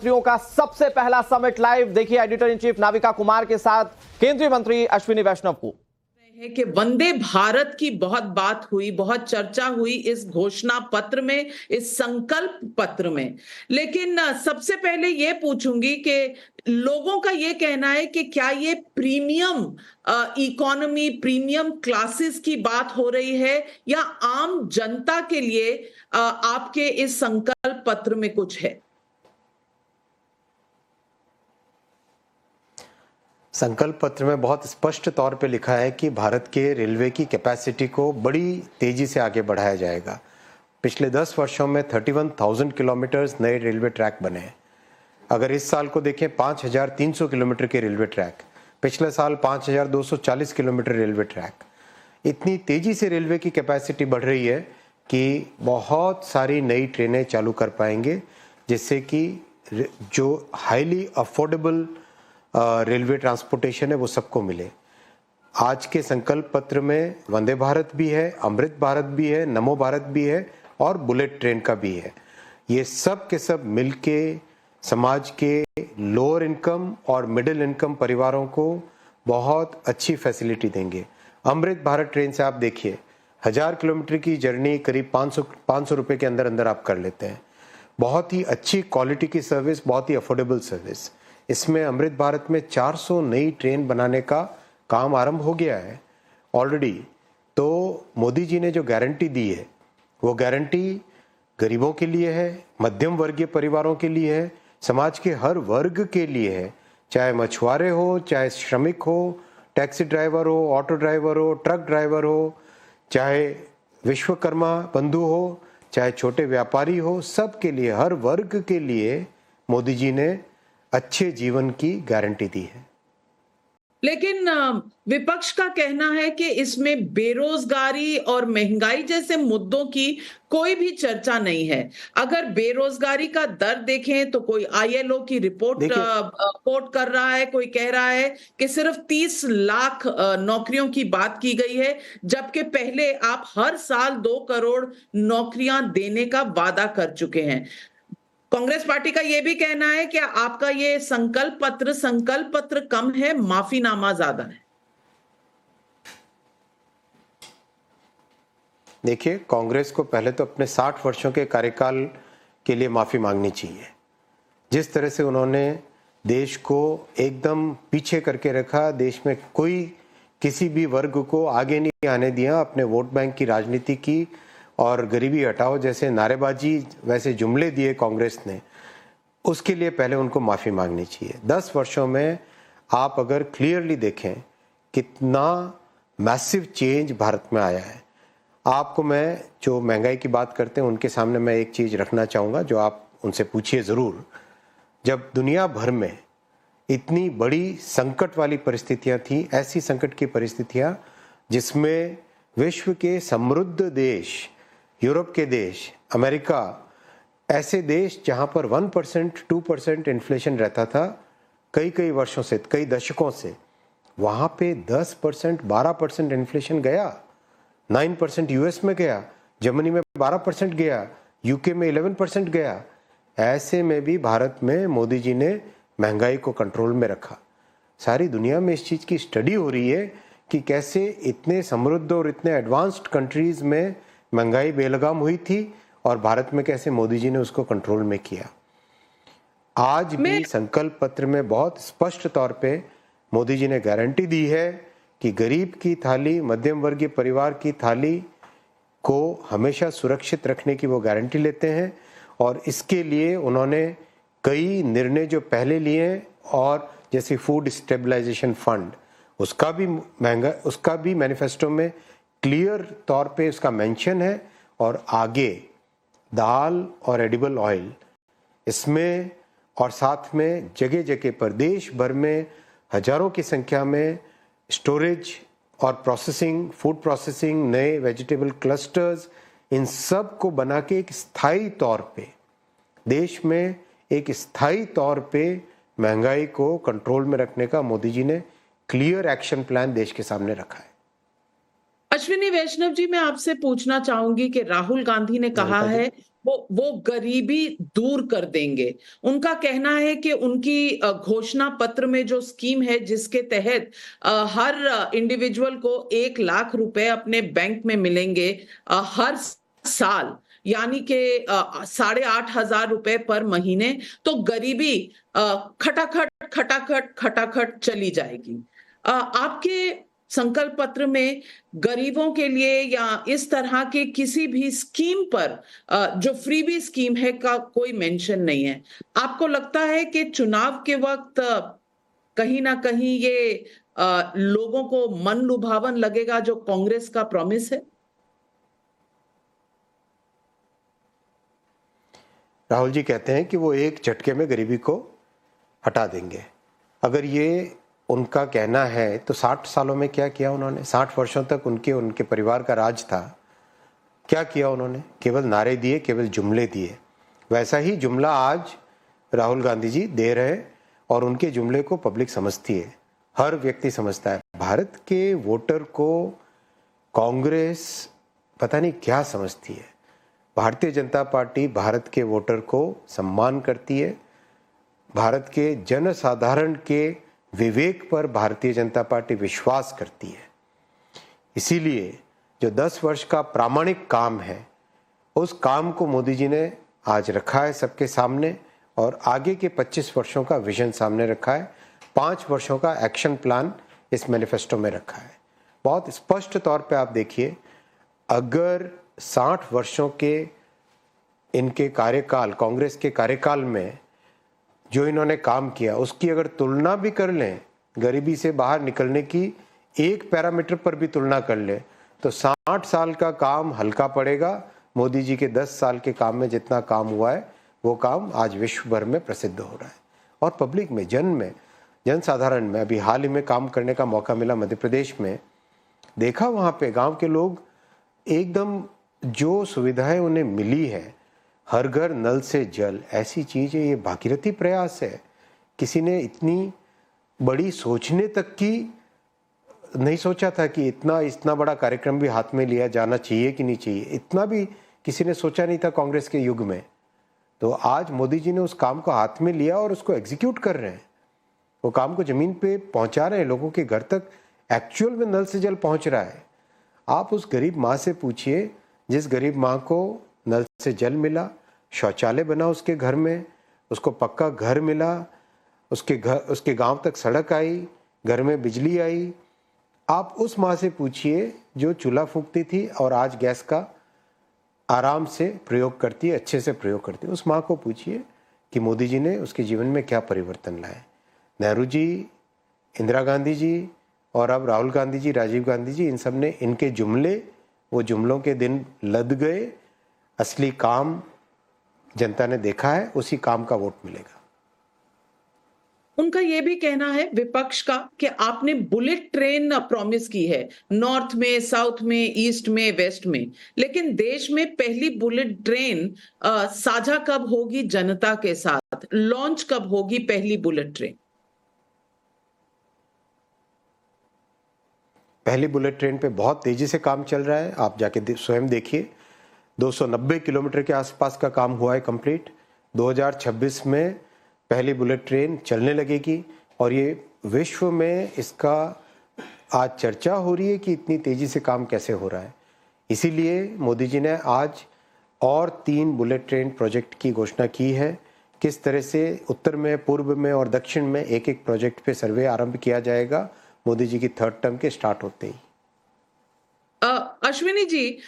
मंत्रियों का सबसे पहला समिट लाइव देखिए editor in chief Navika Kumar के साथ केंद्रीय मंत्री अश्विनी वैष्णव को। है कि वंदे भारत की बहुत बात हुई, बहुत चर्चा हुई इस घोषणा पत्र में, इस संकल्प पत्र में। लेकिन सबसे पहले ये पूछूंगी कि लोगों का ये कहना है कि क्या ये प्रीमियम इकोनॉमी, प्रीमियम क्लासेस की बात हो रही है या आम जनता के लिए आपके इस संकल्प पत्र में कुछ है? संकल्प पत्र में बहुत स्पष्ट तौर पे लिखा है कि भारत के रेलवे की कैपेसिटी को बड़ी तेजी से आगे बढ़ाया जाएगा। पिछले 10 वर्षों में 31,000 किलोमीटर्स नए रेलवे ट्रैक बने हैं। अगर इस साल को देखें 5,300 किलोमीटर के रेलवे ट्रैक, पिछले साल 5,240 किलोमीटर रेलवे ट्रैक। इतनी तेजी से रेलवे की कैपेसिटी बढ़ रही है कि बहुत सारी नई ट्रेनें चालू कर पाएंगे, जिससे कि जो हाईली अफोर्डेबल रेलवे ट्रांसपोर्टेशन है वो सबको मिले। आज के संकल्प पत्र में वंदे भारत भी है, अमृत भारत भी है, नमो भारत भी है और बुलेट ट्रेन का भी है। ये सब के सब मिलके समाज के लोअर इनकम और मिडिल इनकम परिवारों को बहुत अच्छी फैसिलिटी देंगे। अमृत भारत ट्रेन से आप देखिए 1000 किलोमीटर की जर्नी करीब 500 रुपये के अंदर अंदर आप कर लेते हैं। बहुत ही अच्छी क्वालिटी की सर्विस, बहुत ही अफोर्डेबल सर्विस। इसमें अमृत भारत में 400 नई ट्रेन बनाने का काम आरंभ हो गया है ऑलरेडी। तो मोदी जी ने जो गारंटी दी है वो गारंटी गरीबों के लिए है, मध्यम वर्गीय परिवारों के लिए है, समाज के हर वर्ग के लिए है। चाहे मछुआरे हो, चाहे श्रमिक हो, टैक्सी ड्राइवर हो, ऑटो ड्राइवर हो, ट्रक ड्राइवर हो, चाहे विश्वकर्मा बंधु हो, चाहे छोटे व्यापारी हो, सब के लिए, हर वर्ग के लिए मोदी जी ने अच्छे जीवन की गारंटी दी है। लेकिन विपक्ष का कहना है कि इसमें बेरोजगारी और महंगाई जैसे मुद्दों की कोई भी चर्चा नहीं है। अगर बेरोजगारी का दर देखें तो कोई आईएलओ की रिपोर्ट कोट कर रहा है, कोई कह रहा है कि सिर्फ 30 लाख नौकरियों की बात की गई है, जबकि पहले आप हर साल 2 करोड़ नौकरियां देने का वादा कर चुके हैं। कांग्रेस पार्टी का यह भी कहना है कि आपका ये संकल्प पत्र कम है, माफीनामा ज्यादा है। देखिए, कांग्रेस को पहले तो अपने 60 वर्षों के कार्यकाल के लिए माफी मांगनी चाहिए। जिस तरह से उन्होंने देश को एकदम पीछे करके रखा, देश में कोई किसी भी वर्ग को आगे नहीं आने दिया, अपने वोट बैंक की राजनीति की और गरीबी हटाओ जैसे नारेबाजी वैसे जुमले दिए कांग्रेस ने, उसके लिए पहले उनको माफ़ी मांगनी चाहिए। 10 वर्षों में आप अगर क्लियरली देखें कितना मैसिव चेंज भारत में आया है। आपको मैं जो महंगाई की बात करते हैं उनके सामने मैं एक चीज़ रखना चाहूँगा जो आप उनसे पूछिए ज़रूर। जब दुनिया भर में इतनी बड़ी संकट वाली परिस्थितियाँ थी, ऐसी संकट की परिस्थितियाँ जिसमें विश्व के समृद्ध देश, यूरोप के देश, अमेरिका, ऐसे देश जहां पर 1% 2% इन्फ्लेशन रहता था कई वर्षों से, कई दशकों से, वहां पे 10% 12% इन्फ्लेशन गया। 9% यूएस में गया, जर्मनी में 12% गया, यूके में 11% गया। ऐसे में भी भारत में मोदी जी ने महंगाई को कंट्रोल में रखा। सारी दुनिया में इस चीज़ की स्टडी हो रही है कि कैसे इतने समृद्ध और इतने एडवांस्ड कंट्रीज में महंगाई बेलगाम हुई थी और भारत में कैसे मोदी जी ने उसको कंट्रोल में किया। आज भी संकल्प पत्र में बहुत स्पष्ट तौर पे मोदी जी ने गारंटी दी है कि गरीब की थाली, मध्यम वर्गीय परिवार की थाली को हमेशा सुरक्षित रखने की वो गारंटी लेते हैं। और इसके लिए उन्होंने कई निर्णय जो पहले लिए हैं, और जैसे फूड स्टेबलाइजेशन फंड, उसका भी मैनिफेस्टो में क्लियर तौर पे उसका मेंशन है। और आगे दाल और एडिबल ऑयल इसमें, और साथ में जगह जगह पर देश भर में हजारों की संख्या में स्टोरेज और प्रोसेसिंग, फूड प्रोसेसिंग, नए वेजिटेबल क्लस्टर्स, इन सब को बना के एक स्थायी तौर पे देश में एक स्थायी तौर पे महंगाई को कंट्रोल में रखने का मोदी जी ने क्लियर एक्शन प्लान देश के सामने रखा है। अश्विनी वैष्णव जी, मैं आपसे पूछना चाहूंगी कि राहुल गांधी ने कहा है वो गरीबी दूर कर देंगे। उनका कहना है कि उनकी घोषणा पत्र में जो स्कीम है जिसके तहत हर इंडिविजुअल को 1 लाख रुपए अपने बैंक में मिलेंगे हर साल, यानी कि 8,500 रुपए पर महीने, तो गरीबी खटाखट खटाखट खटाखट चली जाएगी। आपके संकल्प पत्र में गरीबों के लिए या इस तरह के किसी भी स्कीम पर जो फ्रीबी स्कीम है का कोई मेंशन नहीं है। आपको लगता है कि चुनाव के वक्त कहीं ना कहीं ये लोगों को मन लुभावन लगेगा जो कांग्रेस का प्रॉमिस है? राहुल जी कहते हैं कि वो एक झटके में गरीबी को हटा देंगे। अगर ये उनका कहना है तो 60 सालों में क्या किया उन्होंने? 60 वर्षों तक उनके परिवार का राज था। क्या किया उन्होंने? केवल नारे दिए, केवल जुमले दिए। वैसा ही जुमला आज राहुल गांधी जी दे रहे हैं और उनके जुमले को पब्लिक समझती है, हर व्यक्ति समझता है। भारत के वोटर को कांग्रेस पता नहीं क्या समझती है। भारतीय जनता पार्टी भारत के वोटर को सम्मान करती है। भारत के जनसाधारण के विवेक पर भारतीय जनता पार्टी विश्वास करती है। इसीलिए जो 10 वर्ष का प्रामाणिक काम है, उस काम को मोदी जी ने आज रखा है सबके सामने और आगे के 25 वर्षों का विजन सामने रखा है। 5 वर्षों का एक्शन प्लान इस मैनिफेस्टो में रखा है। बहुत स्पष्ट तौर पे आप देखिए, अगर 60 वर्षों के इनके कार्यकाल, कांग्रेस के कार्यकाल में जो इन्होंने काम किया, उसकी अगर तुलना भी कर लें, गरीबी से बाहर निकलने की एक पैरामीटर पर भी तुलना कर लें, तो 60 साल का काम हल्का पड़ेगा। मोदी जी के 10 साल के काम में जितना काम हुआ है, वो काम आज विश्व भर में प्रसिद्ध हो रहा है। और पब्लिक में, जनसाधारण में अभी हाल ही में काम करने का मौका मिला मध्य प्रदेश में। देखा वहाँ पे गांव के लोग एकदम जो सुविधाएं उन्हें मिली है, हर घर नल से जल, ऐसी चीज़ है, ये भागीरथी प्रयास है। किसी ने इतनी बड़ी सोचने तक की नहीं सोचा था कि इतना बड़ा कार्यक्रम भी हाथ में लिया जाना चाहिए कि नहीं चाहिए, इतना भी किसी ने सोचा नहीं था कांग्रेस के युग में। तो आज मोदी जी ने उस काम को हाथ में लिया और उसको एग्जीक्यूट कर रहे हैं। वो काम को जमीन पे पहुंचा रहे हैं, लोगों के घर तक एक्चुअल में नल से जल पहुंच रहा है। आप उस गरीब माँ से पूछिए, जिस गरीब माँ को नल से जल मिला, शौचालय बना उसके घर में, उसको पक्का घर मिला, उसके गांव तक सड़क आई, घर में बिजली आई। आप उस माँ से पूछिए जो चूल्हा फूंकती थी और आज गैस का आराम से प्रयोग करती है, अच्छे से प्रयोग करती है। उस माँ को पूछिए कि मोदी जी ने उसके जीवन में क्या परिवर्तन लाए। नेहरू जी, इंदिरा गांधी जी और अब राहुल गांधी जी, राजीव गांधी जी, इन सब ने इनके जुमले, वो जुमलों के दिन लद गए। असली काम जनता ने देखा है, उसी काम का वोट मिलेगा। उनका यह भी कहना है विपक्ष का कि आपने बुलेट ट्रेन प्रॉमिस की है, नॉर्थ में, साउथ में, ईस्ट में, वेस्ट में, लेकिन देश में पहली बुलेट ट्रेन साझा कब होगी जनता के साथ? लॉन्च कब होगी पहली बुलेट ट्रेन? पहली बुलेट ट्रेन पे बहुत तेजी से काम चल रहा है। आप जाके स्वयं देखिए, 290 किलोमीटर के आसपास का काम हुआ है कंप्लीट। 2026 में पहली बुलेट ट्रेन चलने लगेगी और ये विश्व में इसका आज चर्चा हो रही है कि इतनी तेजी से काम कैसे हो रहा है। इसीलिए मोदी जी ने आज और 3 बुलेट ट्रेन प्रोजेक्ट की घोषणा की है। किस तरह से उत्तर में, पूर्व में और दक्षिण में एक प्रोजेक्ट पे सर्वे आरंभ किया जाएगा मोदी जी की 3rd टर्म के स्टार्ट होते ही। अश्विनी जी,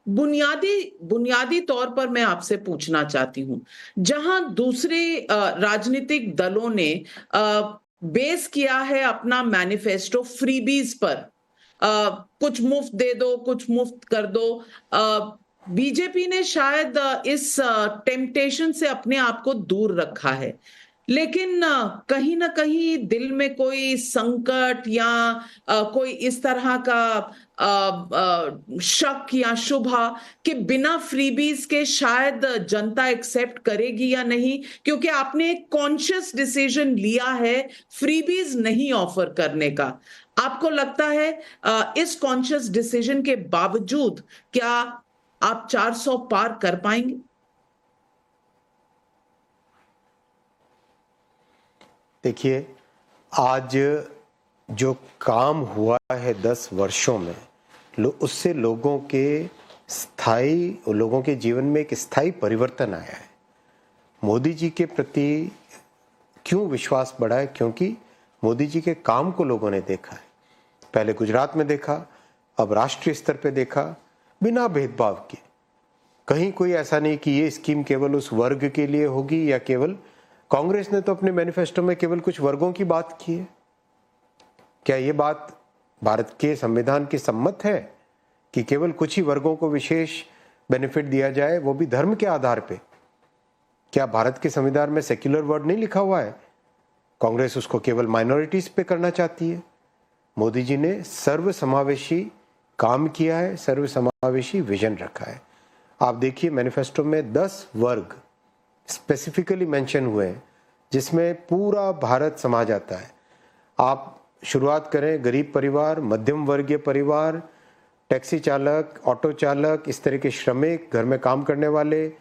बुनियादी तौर पर मैं आपसे पूछना चाहती हूं, जहां दूसरे राजनीतिक दलों ने बेस किया है अपना मैनिफेस्टो फ्रीबीज पर, कुछ मुफ्त दे दो, कुछ मुफ्त कर दो, बीजेपी ने शायद इस टेम्पटेशन से अपने आप को दूर रखा है, लेकिन कहीं ना कहीं दिल में कोई संकट या कोई इस तरह का शक या शुभा कि बिना फ्रीबीज के शायद जनता एक्सेप्ट करेगी या नहीं, क्योंकि आपने एक कॉन्शियस डिसीजन लिया है फ्रीबीज नहीं ऑफर करने का। आपको लगता है इस कॉन्शियस डिसीजन के बावजूद क्या आप 400 पार कर पाएंगे? देखिए, आज जो काम हुआ है 10 वर्षों में, उससे लोगों के जीवन में एक स्थायी परिवर्तन आया है। मोदी जी के प्रति क्यों विश्वास बढ़ा है? क्योंकि मोदी जी के काम को लोगों ने देखा है। पहले गुजरात में देखा, अब राष्ट्रीय स्तर पे देखा, बिना भेदभाव के। कहीं कोई ऐसा नहीं कि ये स्कीम केवल उस वर्ग के लिए होगी या केवल, कांग्रेस ने तो अपने मैनिफेस्टो में केवल कुछ वर्गों की बात की है। क्या ये बात भारत के संविधान की सम्मत है कि केवल कुछ ही वर्गों को विशेष बेनिफिट दिया जाए, वो भी धर्म के आधार पे? क्या भारत के संविधान में सेक्युलर वर्ड नहीं लिखा हुआ है? कांग्रेस उसको केवल माइनॉरिटीज पे करना चाहती है। मोदी जी ने सर्वसमावेशी काम किया है, सर्वसमावेशी विजन रखा है। आप देखिए, मैनिफेस्टो में 10 वर्ग स्पेसिफिकली मेंशन हुए हैं, जिसमें पूरा भारत समा जाता है। आप शुरुआत करें गरीब परिवार, मध्यम वर्गीय परिवार, टैक्सी चालक, ऑटो चालक, इस तरह के श्रमिक, घर में काम करने वाले,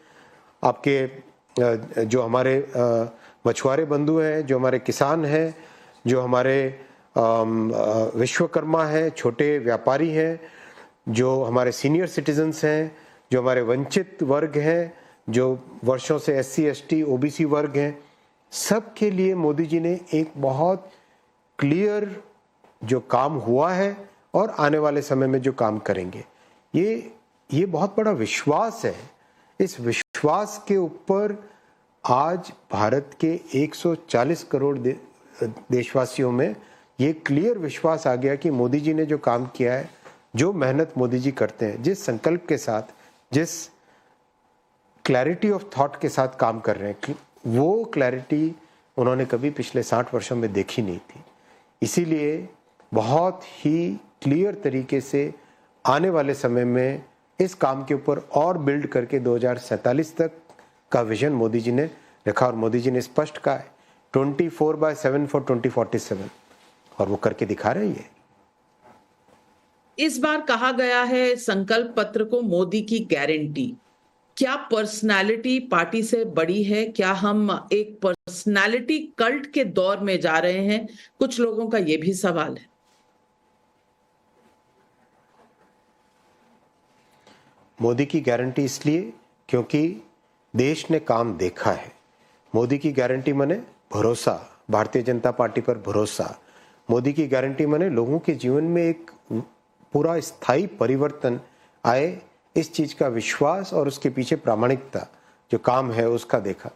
आपके जो हमारे मछुआरे बंधु हैं, जो हमारे किसान हैं, जो हमारे विश्वकर्मा हैं, छोटे व्यापारी हैं, जो हमारे सीनियर सिटीजन्स हैं, जो हमारे वंचित वर्ग हैं, जो वर्षों से SC ST OBC वर्ग हैं, सब के लिए मोदी जी ने एक बहुत क्लियर जो काम हुआ है और आने वाले समय में जो काम करेंगे, ये बहुत बड़ा विश्वास है। इस विश्वास के ऊपर आज भारत के 140 करोड़ देशवासियों में ये क्लियर विश्वास आ गया कि मोदी जी ने जो काम किया है, जो मेहनत मोदी जी करते हैं, जिस संकल्प के साथ, जिस क्लैरिटी ऑफ थॉट के साथ काम कर रहे हैं, वो क्लैरिटी उन्होंने कभी पिछले 60 वर्षों में देखी नहीं थी। इसीलिए बहुत ही क्लियर तरीके से आने वाले समय में इस काम के ऊपर और बिल्ड करके 2047 तक का विजन मोदी जी ने रखा, और मोदी जी ने स्पष्ट कहा है 24/7 फॉर 2047, और वो करके दिखा रहे हैं। इस बार कहा गया है संकल्प पत्र को मोदी की गारंटी। क्या पर्सनालिटी पार्टी से बड़ी है? क्या हम एक पर्सनालिटी कल्ट के दौर में जा रहे हैं? कुछ लोगों का यह भी सवाल है। मोदी की गारंटी इसलिए क्योंकि देश ने काम देखा है। मोदी की गारंटी माने भरोसा, भारतीय जनता पार्टी पर भरोसा। मोदी की गारंटी माने लोगों के जीवन में एक पूरा स्थायी परिवर्तन आए, इस चीज का विश्वास और उसके पीछे प्रामाणिकता, जो काम है उसका देखा।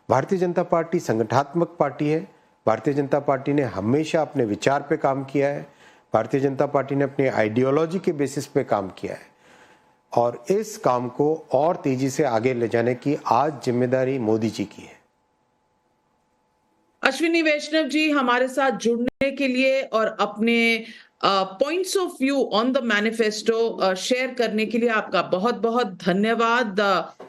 भारतीय जनता पार्टी संगठनात्मक पार्टी है। भारतीय जनता पार्टी ने हमेशा अपने विचार पे काम किया है। भारतीय जनता पार्टी ने अपनी आइडियोलॉजी के बेसिस पे काम किया है, और इस काम को और तेजी से आगे ले जाने की आज जिम्मेदारी मोदी जी की है। अश्विनी वैष्णव जी, हमारे साथ जुड़ने के लिए और अपने points of view on the manifesto share करने के लिए आपका बहुत बहुत धन्यवाद।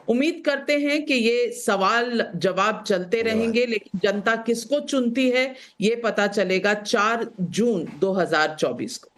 उम्मीद करते हैं कि ये सवाल जवाब चलते रहेंगे, लेकिन जनता किसको चुनती है ये पता चलेगा 4 जून 2024 को।